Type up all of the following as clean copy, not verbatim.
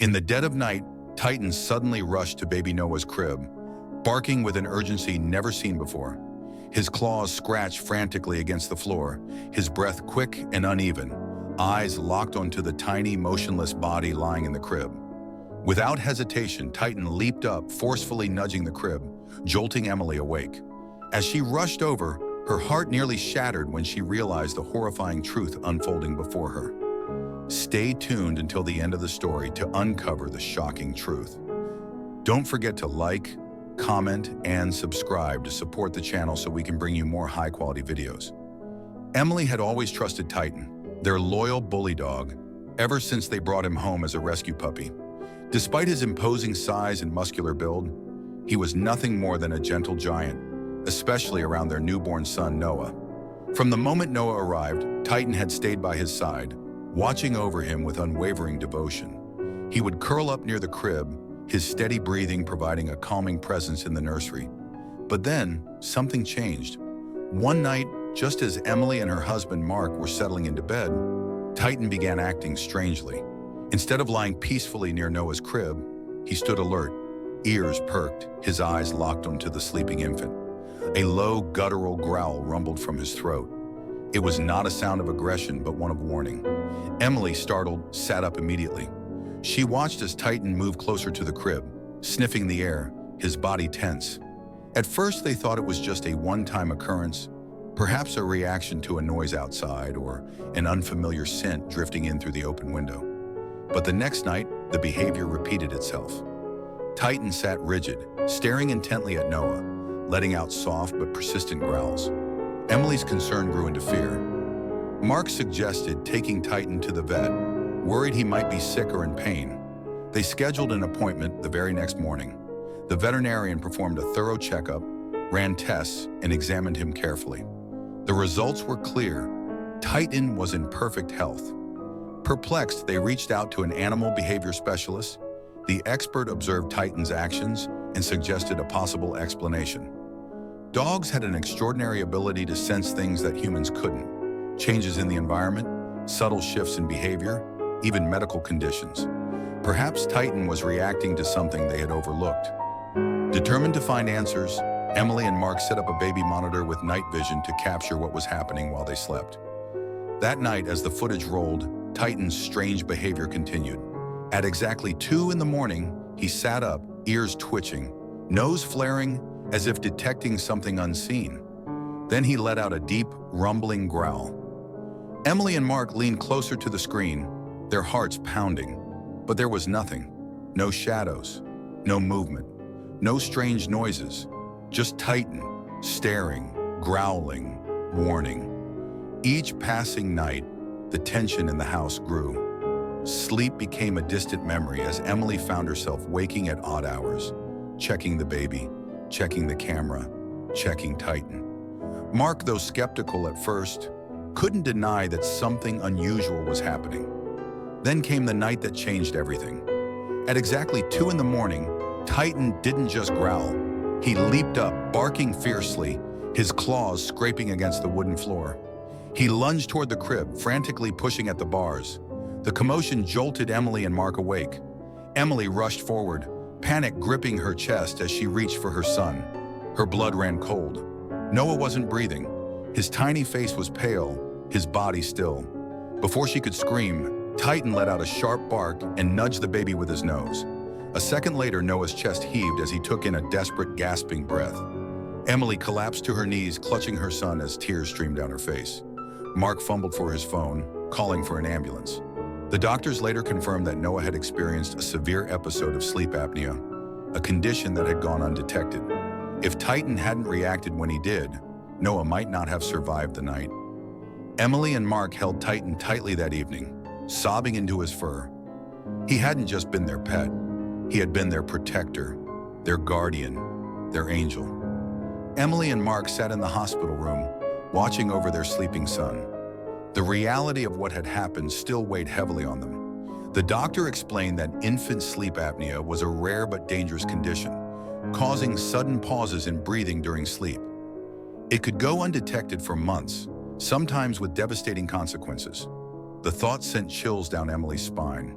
In the dead of night, Titan suddenly rushed to baby Noah's crib, barking with an urgency never seen before. His claws scratched frantically against the floor, his breath quick and uneven, eyes locked onto the tiny, motionless body lying in the crib. Without hesitation, Titan leaped up, forcefully nudging the crib, jolting Emily awake. As she rushed over, her heart nearly shattered when she realized the horrifying truth unfolding before her. Stay tuned until the end of the story to uncover the shocking truth. Don't forget to like, comment, and subscribe to support the channel so we can bring you more high-quality videos. Emily had always trusted Titan, their loyal bully dog, ever since they brought him home as a rescue puppy. Despite his imposing size and muscular build, he was nothing more than a gentle giant, especially around their newborn son, Noah. From the moment Noah arrived, Titan had stayed by his side, watching over him with unwavering devotion. He would curl up near the crib, his steady breathing providing a calming presence in the nursery. But then, something changed. One night, just as Emily and her husband Mark were settling into bed, Titan began acting strangely. Instead of lying peacefully near Noah's crib, he stood alert, ears perked, his eyes locked onto the sleeping infant. A low, guttural growl rumbled from his throat. It was not a sound of aggression, but one of warning. Emily, startled, sat up immediately. She watched as Titan moved closer to the crib, sniffing the air, his body tense. At first, they thought it was just a one-time occurrence, perhaps a reaction to a noise outside or an unfamiliar scent drifting in through the open window. But the next night, the behavior repeated itself. Titan sat rigid, staring intently at Noah, letting out soft but persistent growls. Emily's concern grew into fear. Mark suggested taking Titan to the vet, worried he might be sick or in pain. They scheduled an appointment the very next morning. The veterinarian performed a thorough checkup, ran tests, and examined him carefully. The results were clear. Titan was in perfect health. Perplexed, they reached out to an animal behavior specialist. The expert observed Titan's actions and suggested a possible explanation. Dogs had an extraordinary ability to sense things that humans couldn't. Changes in the environment, subtle shifts in behavior, even medical conditions. Perhaps Titan was reacting to something they had overlooked. Determined to find answers, Emily and Mark set up a baby monitor with night vision to capture what was happening while they slept. That night, as the footage rolled, Titan's strange behavior continued. At exactly 2 in the morning, he sat up, ears twitching, nose flaring, as if detecting something unseen. Then he let out a deep, rumbling growl. Emily and Mark leaned closer to the screen, their hearts pounding. But there was nothing. No shadows, no movement, no strange noises. Just Titan, staring, growling, warning. Each passing night, the tension in the house grew. Sleep became a distant memory as Emily found herself waking at odd hours, checking the baby, checking the camera, checking Titan. Mark, though skeptical at first, couldn't deny that something unusual was happening. Then came the night that changed everything. At exactly 2 in the morning, Titan didn't just growl. He leaped up, barking fiercely, his claws scraping against the wooden floor. He lunged toward the crib, frantically pushing at the bars. The commotion jolted Emily and Mark awake. Emily rushed forward, panic gripping her chest as she reached for her son. Her blood ran cold. Noah wasn't breathing. His tiny face was pale, his body still. Before she could scream, Titan let out a sharp bark and nudged the baby with his nose. A second later, Noah's chest heaved as he took in a desperate, gasping breath. Emily collapsed to her knees, clutching her son as tears streamed down her face. Mark fumbled for his phone, calling for an ambulance. The doctors later confirmed that Noah had experienced a severe episode of sleep apnea, a condition that had gone undetected. If Titan hadn't reacted when he did, Noah might not have survived the night. Emily and Mark held Titan tightly that evening, sobbing into his fur. He hadn't just been their pet. He had been their protector, their guardian, their angel. Emily and Mark sat in the hospital room, watching over their sleeping son. The reality of what had happened still weighed heavily on them. The doctor explained that infant sleep apnea was a rare but dangerous condition, causing sudden pauses in breathing during sleep. It could go undetected for months, sometimes with devastating consequences. The thought sent chills down Emily's spine.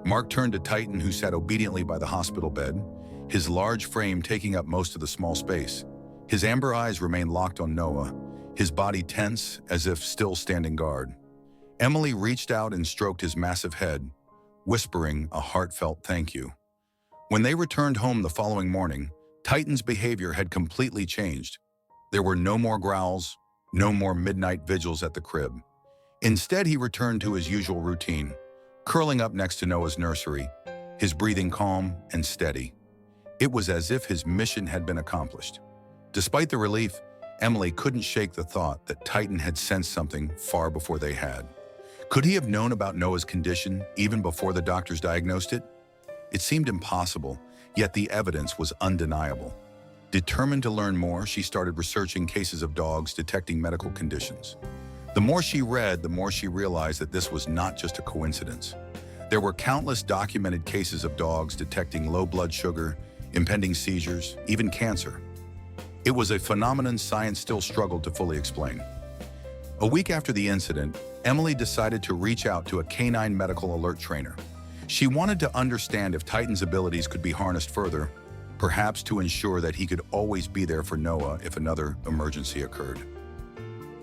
Mark turned to Titan, who sat obediently by the hospital bed, his large frame taking up most of the small space. His amber eyes remained locked on Noah, his body tense as if still standing guard. Emily reached out and stroked his massive head, whispering a heartfelt thank you. When they returned home the following morning, Titan's behavior had completely changed. There were no more growls, no more midnight vigils at the crib. Instead, he returned to his usual routine, curling up next to Noah's nursery, his breathing calm and steady. It was as if his mission had been accomplished. Despite the relief, Emily couldn't shake the thought that Titan had sensed something far before they had. Could he have known about Noah's condition even before the doctors diagnosed it? It seemed impossible, yet the evidence was undeniable. Determined to learn more, she started researching cases of dogs detecting medical conditions. The more she read, the more she realized that this was not just a coincidence. There were countless documented cases of dogs detecting low blood sugar, impending seizures, even cancer. It was a phenomenon science still struggled to fully explain. A week after the incident, Emily decided to reach out to a canine medical alert trainer. She wanted to understand if Titan's abilities could be harnessed further, perhaps to ensure that he could always be there for Noah if another emergency occurred.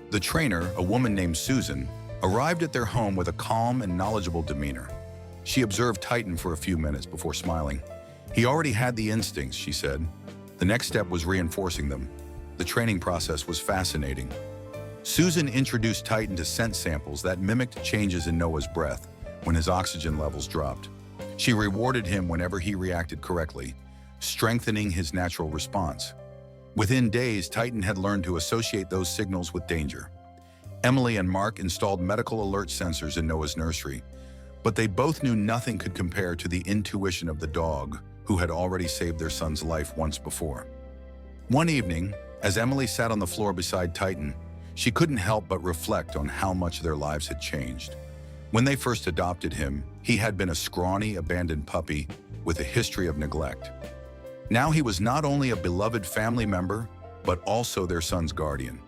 The trainer, a woman named Susan, arrived at their home with a calm and knowledgeable demeanor. She observed Titan for a few minutes before smiling. He already had the instincts, she said. The next step was reinforcing them. The training process was fascinating. Susan introduced Titan to scent samples that mimicked changes in Noah's breath when his oxygen levels dropped. She rewarded him whenever he reacted correctly, strengthening his natural response. Within days, Titan had learned to associate those signals with danger. Emily and Mark installed medical alert sensors in Noah's nursery, but they both knew nothing could compare to the intuition of the dog, who had already saved their son's life once before. One evening, as Emily sat on the floor beside Titan, she couldn't help but reflect on how much their lives had changed. When they first adopted him, he had been a scrawny, abandoned puppy with a history of neglect. Now he was not only a beloved family member, but also their son's guardian.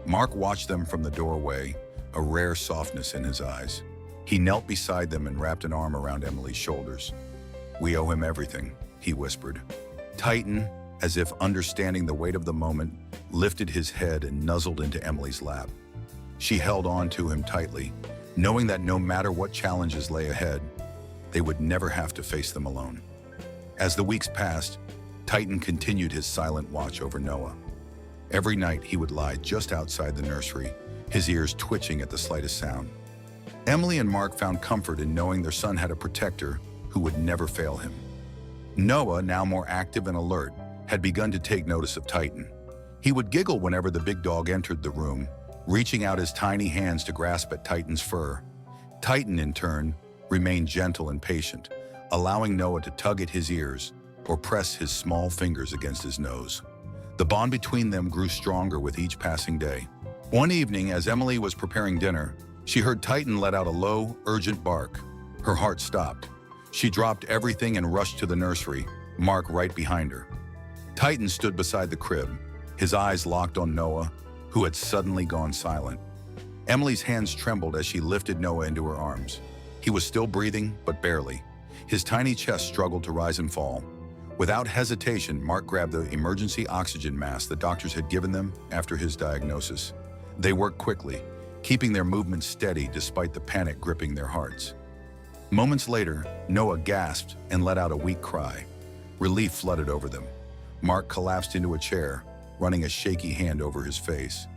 Mark watched them from the doorway, a rare softness in his eyes. He knelt beside them and wrapped an arm around Emily's shoulders. "We owe him everything," he whispered. Titan, as if understanding the weight of the moment, lifted his head and nuzzled into Emily's lap. She held on to him tightly, knowing that no matter what challenges lay ahead, they would never have to face them alone. As the weeks passed, Titan continued his silent watch over Noah. Every night he would lie just outside the nursery, his ears twitching at the slightest sound. Emily and Mark found comfort in knowing their son had a protector who would never fail him. Noah, now more active and alert, had begun to take notice of Titan. He would giggle whenever the big dog entered the room, reaching out his tiny hands to grasp at Titan's fur. Titan, in turn, remained gentle and patient, allowing Noah to tug at his ears or press his small fingers against his nose. The bond between them grew stronger with each passing day. One evening, as Emily was preparing dinner, she heard Titan let out a low, urgent bark. Her heart stopped. She dropped everything and rushed to the nursery, Mark right behind her. Titan stood beside the crib, his eyes locked on Noah, who had suddenly gone silent. Emily's hands trembled as she lifted Noah into her arms. He was still breathing, but barely. His tiny chest struggled to rise and fall. Without hesitation, Mark grabbed the emergency oxygen mask the doctors had given them after his diagnosis. They worked quickly, keeping their movements steady despite the panic gripping their hearts. Moments later, Noah gasped and let out a weak cry. Relief flooded over them. Mark collapsed into a chair, running a shaky hand over his face.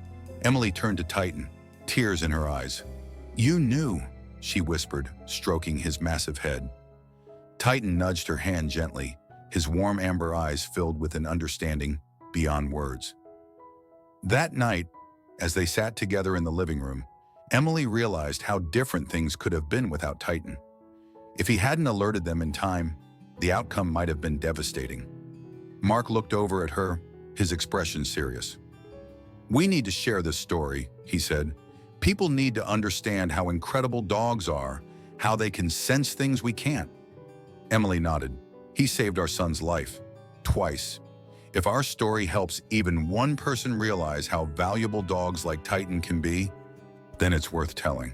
Emily turned to Titan, tears in her eyes. "You knew," she whispered, stroking his massive head. Titan nudged her hand gently, his warm amber eyes filled with an understanding beyond words. That night, as they sat together in the living room, Emily realized how different things could have been without Titan. If he hadn't alerted them in time, the outcome might have been devastating. Mark looked over at her, his expression serious. "We need to share this story," he said. "People need to understand how incredible dogs are, how they can sense things we can't." Emily nodded. "He saved our son's life. Twice. If our story helps even one person realize how valuable dogs like Titan can be, then it's worth telling."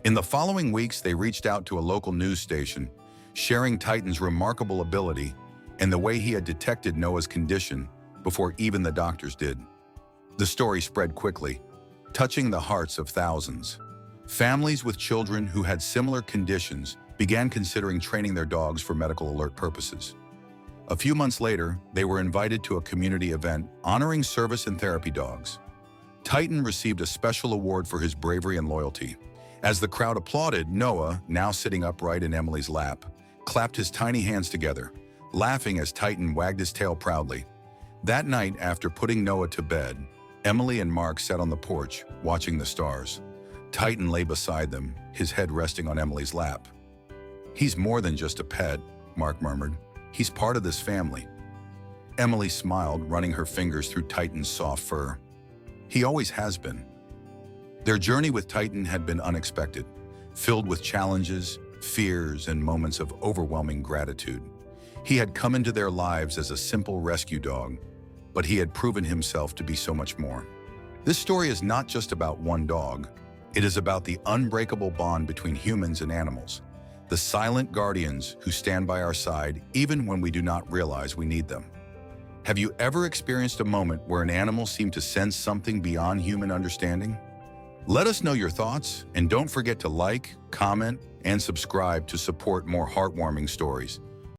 In the following weeks, they reached out to a local news station, sharing Titan's remarkable ability and the way he had detected Noah's condition before even the doctors did. The story spread quickly, touching the hearts of thousands. Families with children who had similar conditions began considering training their dogs for medical alert purposes. A few months later, they were invited to a community event honoring service and therapy dogs. Titan received a special award for his bravery and loyalty. As the crowd applauded, Noah, now sitting upright in Emily's lap, clapped his tiny hands together, laughing as Titan wagged his tail proudly. That night, after putting Noah to bed, Emily and Mark sat on the porch, watching the stars. Titan lay beside them, his head resting on Emily's lap. "He's more than just a pet," Mark murmured. "He's part of this family." Emily smiled, running her fingers through Titan's soft fur. "He always has been." Their journey with Titan had been unexpected, filled with challenges, fears, and moments of overwhelming gratitude. He had come into their lives as a simple rescue dog, but he had proven himself to be so much more. This story is not just about one dog. It is about the unbreakable bond between humans and animals, the silent guardians who stand by our side even when we do not realize we need them. Have you ever experienced a moment where an animal seemed to sense something beyond human understanding? Let us know your thoughts, and don't forget to like, comment, and subscribe to support more heartwarming stories.